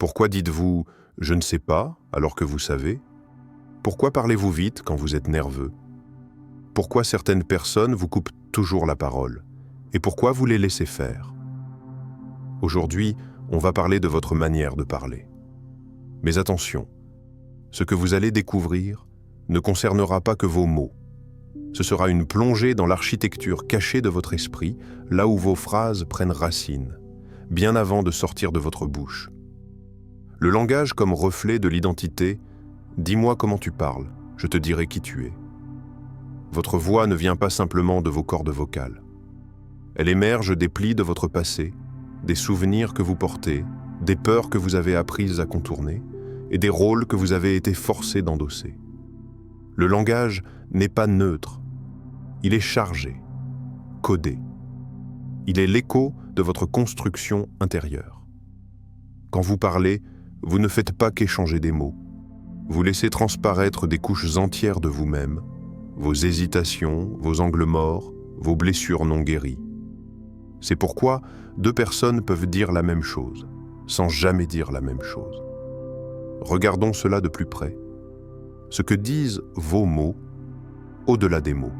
Pourquoi dites-vous « je ne sais pas » alors que vous savez? Pourquoi parlez-vous vite quand vous êtes nerveux? Pourquoi certaines personnes vous coupent toujours la parole? Et pourquoi vous les laissez faire? Aujourd'hui, on va parler de votre manière de parler. Mais attention, ce que vous allez découvrir ne concernera pas que vos mots. Ce sera une plongée dans l'architecture cachée de votre esprit, là où vos phrases prennent racine, bien avant de sortir de votre bouche. Le langage comme reflet de l'identité, dis-moi comment tu parles, je te dirai qui tu es. Votre voix ne vient pas simplement de vos cordes vocales. Elle émerge des plis de votre passé, des souvenirs que vous portez, des peurs que vous avez apprises à contourner et des rôles que vous avez été forcés d'endosser. Le langage n'est pas neutre, il est chargé, codé. Il est l'écho de votre construction intérieure. Quand vous parlez, vous ne faites pas qu'échanger des mots. Vous laissez transparaître des couches entières de vous-même, vos hésitations, vos angles morts, vos blessures non guéries. C'est pourquoi deux personnes peuvent dire la même chose, sans jamais dire la même chose. Regardons cela de plus près. Ce que disent vos mots, au-delà des mots.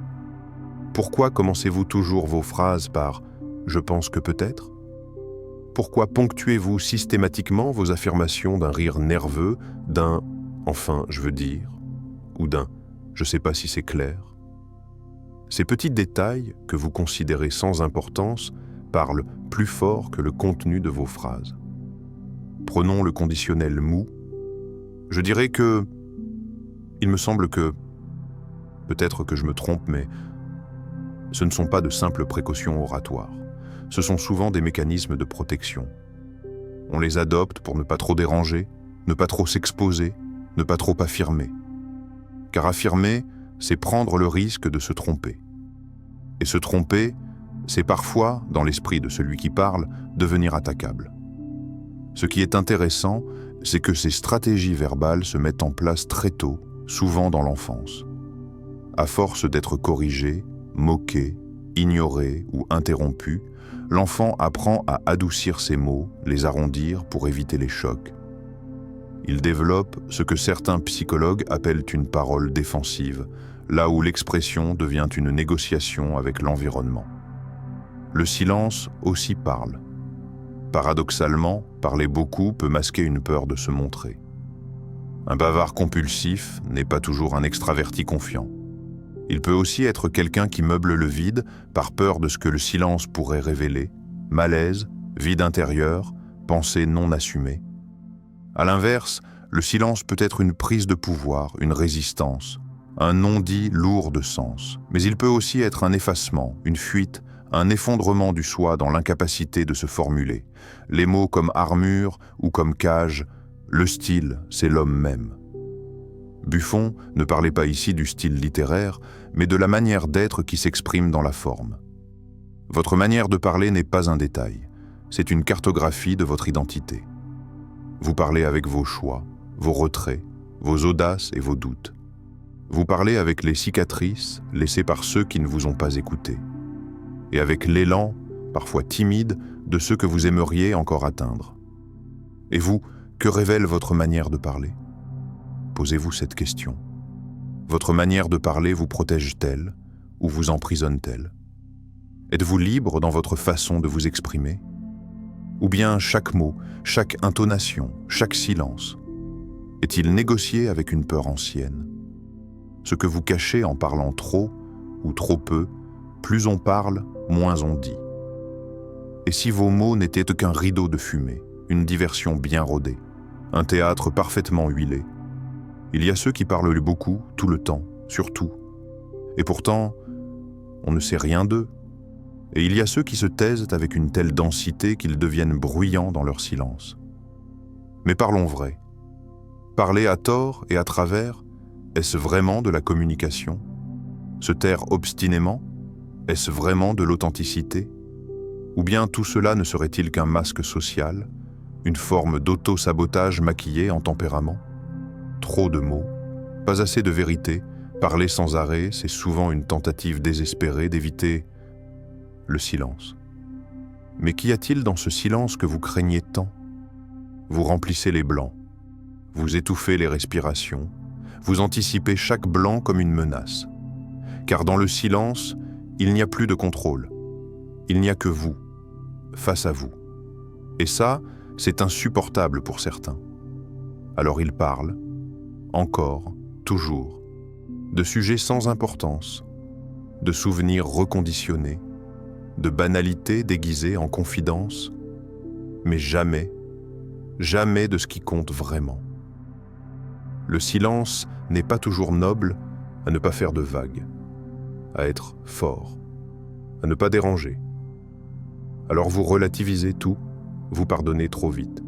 Pourquoi commencez-vous toujours vos phrases par « je pense que peut-être » ? Pourquoi ponctuez-vous systématiquement vos affirmations d'un rire nerveux, d'un « enfin, je veux dire » ou d'un « je sais pas si c'est clair ». Ces petits détails que vous considérez sans importance parlent plus fort que le contenu de vos phrases. Prenons le conditionnel mou. Je dirais que il me semble que, peut-être que je me trompe, mais ce ne sont pas de simples précautions oratoires. Ce sont souvent des mécanismes de protection. On les adopte pour ne pas trop déranger, ne pas trop s'exposer, ne pas trop affirmer. Car affirmer, c'est prendre le risque de se tromper. Et se tromper, c'est parfois, dans l'esprit de celui qui parle, devenir attaquable. Ce qui est intéressant, c'est que ces stratégies verbales se mettent en place très tôt, souvent dans l'enfance. À force d'être corrigé, moqué, ignoré ou interrompu, l'enfant apprend à adoucir ses mots, les arrondir pour éviter les chocs. Il développe ce que certains psychologues appellent une parole défensive, là où l'expression devient une négociation avec l'environnement. Le silence aussi parle. Paradoxalement, parler beaucoup peut masquer une peur de se montrer. Un bavard compulsif n'est pas toujours un extraverti confiant. Il peut aussi être quelqu'un qui meuble le vide par peur de ce que le silence pourrait révéler, malaise, vide intérieur, pensée non assumée. À l'inverse, le silence peut être une prise de pouvoir, une résistance, un non-dit lourd de sens. Mais il peut aussi être un effacement, une fuite, un effondrement du soi dans l'incapacité de se formuler. Les mots comme armure ou comme cage, le style, c'est l'homme même. Buffon ne parlait pas ici du style littéraire, mais de la manière d'être qui s'exprime dans la forme. Votre manière de parler n'est pas un détail, c'est une cartographie de votre identité. Vous parlez avec vos choix, vos retraits, vos audaces et vos doutes. Vous parlez avec les cicatrices laissées par ceux qui ne vous ont pas écouté, et avec l'élan, parfois timide, de ceux que vous aimeriez encore atteindre. Et vous, que révèle votre manière de parler ? Posez-vous cette question. Votre manière de parler vous protège-t-elle ou vous emprisonne-t-elle? Êtes-vous libre dans votre façon de vous exprimer? Ou bien chaque mot, chaque intonation, chaque silence, est-il négocié avec une peur ancienne? Ce que vous cachez en parlant trop ou trop peu, plus on parle, moins on dit. Et si vos mots n'étaient qu'un rideau de fumée, une diversion bien rodée, un théâtre parfaitement huilé? Il y a ceux qui parlent beaucoup, tout le temps, sur tout. Et pourtant, on ne sait rien d'eux. Et il y a ceux qui se taisent avec une telle densité qu'ils deviennent bruyants dans leur silence. Mais parlons vrai. Parler à tort et à travers, est-ce vraiment de la communication? Se taire obstinément, est-ce vraiment de l'authenticité? Ou bien tout cela ne serait-il qu'un masque social, une forme d'auto-sabotage maquillé en tempérament? Trop de mots, pas assez de vérité, parler sans arrêt, c'est souvent une tentative désespérée d'éviter le silence. Mais qu'y a-t-il dans ce silence que vous craignez tant? Vous remplissez les blancs. Vous étouffez les respirations. Vous anticipez chaque blanc comme une menace. Car dans le silence, il n'y a plus de contrôle. Il n'y a que vous, face à vous. Et ça, c'est insupportable pour certains. Alors ils parlent, encore, toujours, de sujets sans importance, de souvenirs reconditionnés, de banalités déguisées en confidences, mais jamais, jamais de ce qui compte vraiment. Le silence n'est pas toujours noble à ne pas faire de vagues, à être fort, à ne pas déranger. Alors vous relativisez tout, vous pardonnez trop vite.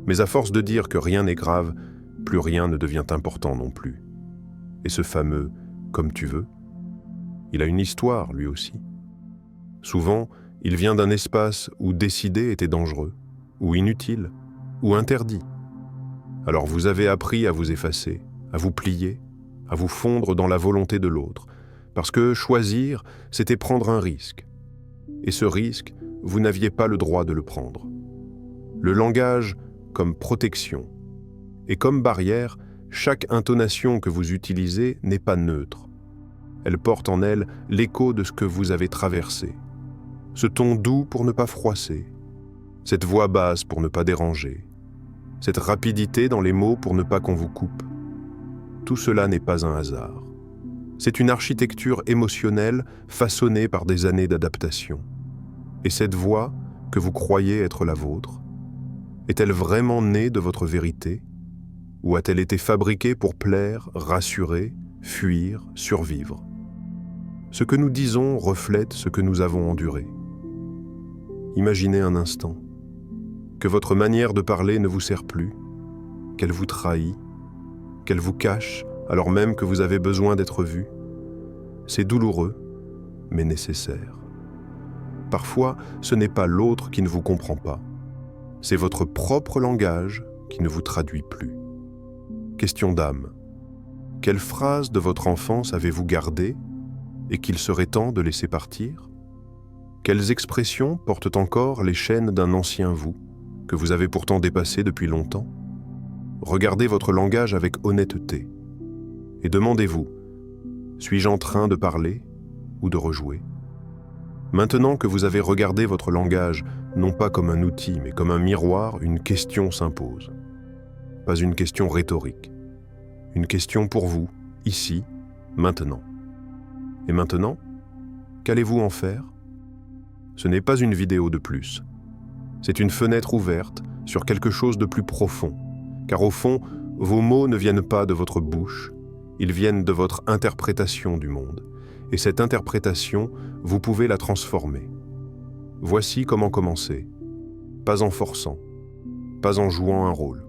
Mais à force de dire que rien n'est grave, plus rien ne devient important non plus. Et ce fameux « comme tu veux », il a une histoire lui aussi. Souvent, il vient d'un espace où décider était dangereux, ou inutile, ou interdit. Alors vous avez appris à vous effacer, à vous plier, à vous fondre dans la volonté de l'autre, parce que choisir, c'était prendre un risque. Et ce risque, vous n'aviez pas le droit de le prendre. Le langage comme protection. Et comme barrière, chaque intonation que vous utilisez n'est pas neutre. Elle porte en elle l'écho de ce que vous avez traversé. Ce ton doux pour ne pas froisser, cette voix basse pour ne pas déranger, cette rapidité dans les mots pour ne pas qu'on vous coupe. Tout cela n'est pas un hasard. C'est une architecture émotionnelle façonnée par des années d'adaptation. Et cette voix, que vous croyez être la vôtre, est-elle vraiment née de votre vérité? Ou a-t-elle été fabriquée pour plaire, rassurer, fuir, survivre? Ce que nous disons reflète ce que nous avons enduré. Imaginez un instant que votre manière de parler ne vous sert plus, qu'elle vous trahit, qu'elle vous cache alors même que vous avez besoin d'être vu. C'est douloureux, mais nécessaire. Parfois, ce n'est pas l'autre qui ne vous comprend pas. C'est votre propre langage qui ne vous traduit plus. Question d'âme. Quelle phrase de votre enfance avez-vous gardée et qu'il serait temps de laisser partir? Quelles expressions portent encore les chaînes d'un ancien vous, que vous avez pourtant dépassé depuis longtemps? Regardez votre langage avec honnêteté et demandez-vous, suis-je en train de parler ou de rejouer? Maintenant que vous avez regardé votre langage, non pas comme un outil, mais comme un miroir, une question s'impose. Pas une question rhétorique. Une question pour vous, ici, maintenant. Et maintenant, qu'allez-vous en faire? Ce n'est pas une vidéo de plus. C'est une fenêtre ouverte sur quelque chose de plus profond. Car au fond, vos mots ne viennent pas de votre bouche, ils viennent de votre interprétation du monde. Et cette interprétation, vous pouvez la transformer. Voici comment commencer. Pas en forçant, pas en jouant un rôle,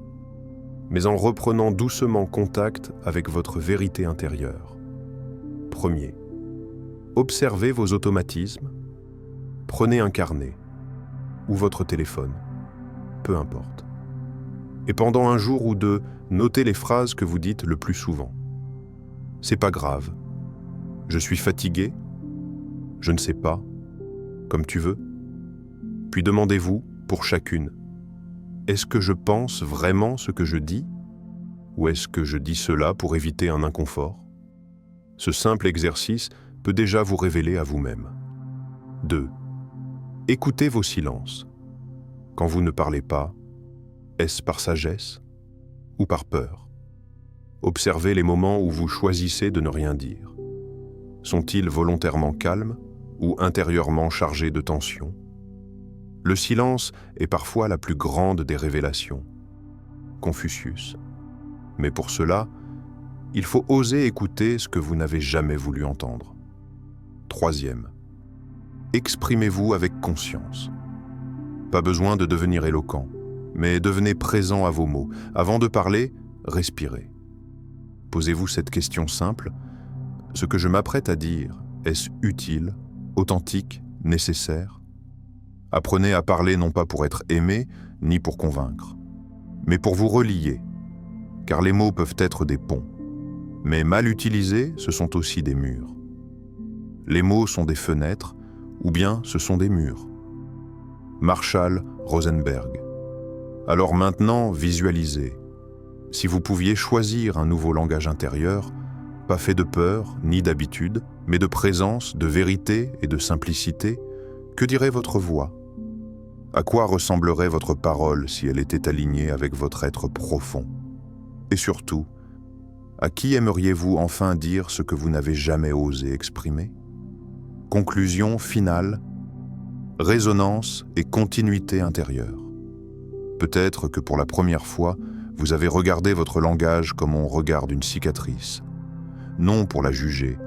mais en reprenant doucement contact avec votre vérité intérieure. Premier, observez vos automatismes. Prenez un carnet ou votre téléphone, peu importe. Et pendant un jour ou deux, notez les phrases que vous dites le plus souvent. C'est pas grave. Je suis fatigué. Je ne sais pas. Comme tu veux. Puis demandez-vous, pour chacune, est-ce que je pense vraiment ce que je dis? Ou est-ce que je dis cela pour éviter un inconfort? Ce simple exercice peut déjà vous révéler à vous-même. 2. Écoutez vos silences. Quand vous ne parlez pas, est-ce par sagesse ou par peur? Observez les moments où vous choisissez de ne rien dire. Sont-ils volontairement calmes ou intérieurement chargés de tension? Le silence est parfois la plus grande des révélations. Confucius. Mais pour cela, il faut oser écouter ce que vous n'avez jamais voulu entendre. 3. Exprimez-vous avec conscience. Pas besoin de devenir éloquent, mais devenez présent à vos mots. Avant de parler, respirez. Posez-vous cette question simple. Ce que je m'apprête à dire, est-ce utile, authentique, nécessaire? Apprenez à parler non pas pour être aimé, ni pour convaincre, mais pour vous relier, car les mots peuvent être des ponts. Mais mal utilisés, ce sont aussi des murs. Les mots sont des fenêtres, ou bien ce sont des murs. Marshall Rosenberg. Alors maintenant, visualisez. Si vous pouviez choisir un nouveau langage intérieur, pas fait de peur ni d'habitude, mais de présence, de vérité et de simplicité, que dirait votre voix? À quoi ressemblerait votre parole si elle était alignée avec votre être profond? Et surtout, à qui aimeriez-vous enfin dire ce que vous n'avez jamais osé exprimer? Conclusion finale, résonance et continuité intérieure. Peut-être que pour la première fois, vous avez regardé votre langage comme on regarde une cicatrice, non pour la juger,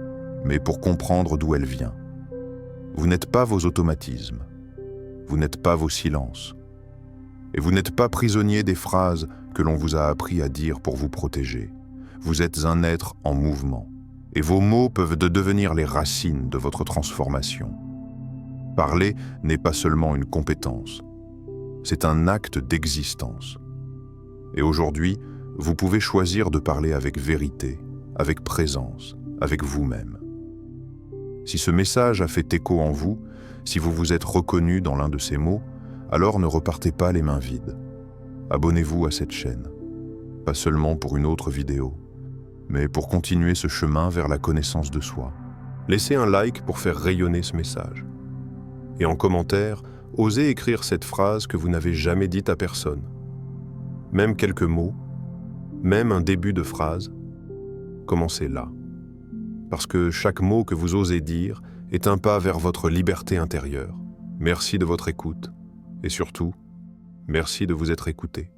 mais pour comprendre d'où elle vient. Vous n'êtes pas vos automatismes, vous n'êtes pas vos silences, et vous n'êtes pas prisonnier des phrases que l'on vous a appris à dire pour vous protéger. Vous êtes un être en mouvement, et vos mots peuvent devenir les racines de votre transformation. Parler n'est pas seulement une compétence, c'est un acte d'existence. Et aujourd'hui, vous pouvez choisir de parler avec vérité, avec présence, avec vous-même. Si ce message a fait écho en vous, si vous vous êtes reconnu dans l'un de ces mots, alors ne repartez pas les mains vides. Abonnez-vous à cette chaîne, pas seulement pour une autre vidéo, mais pour continuer ce chemin vers la connaissance de soi. Laissez un like pour faire rayonner ce message. Et en commentaire, osez écrire cette phrase que vous n'avez jamais dite à personne. Même quelques mots, même un début de phrase, commencez là. Parce que chaque mot que vous osez dire est un pas vers votre liberté intérieure. Merci de votre écoute et surtout, merci de vous être écouté.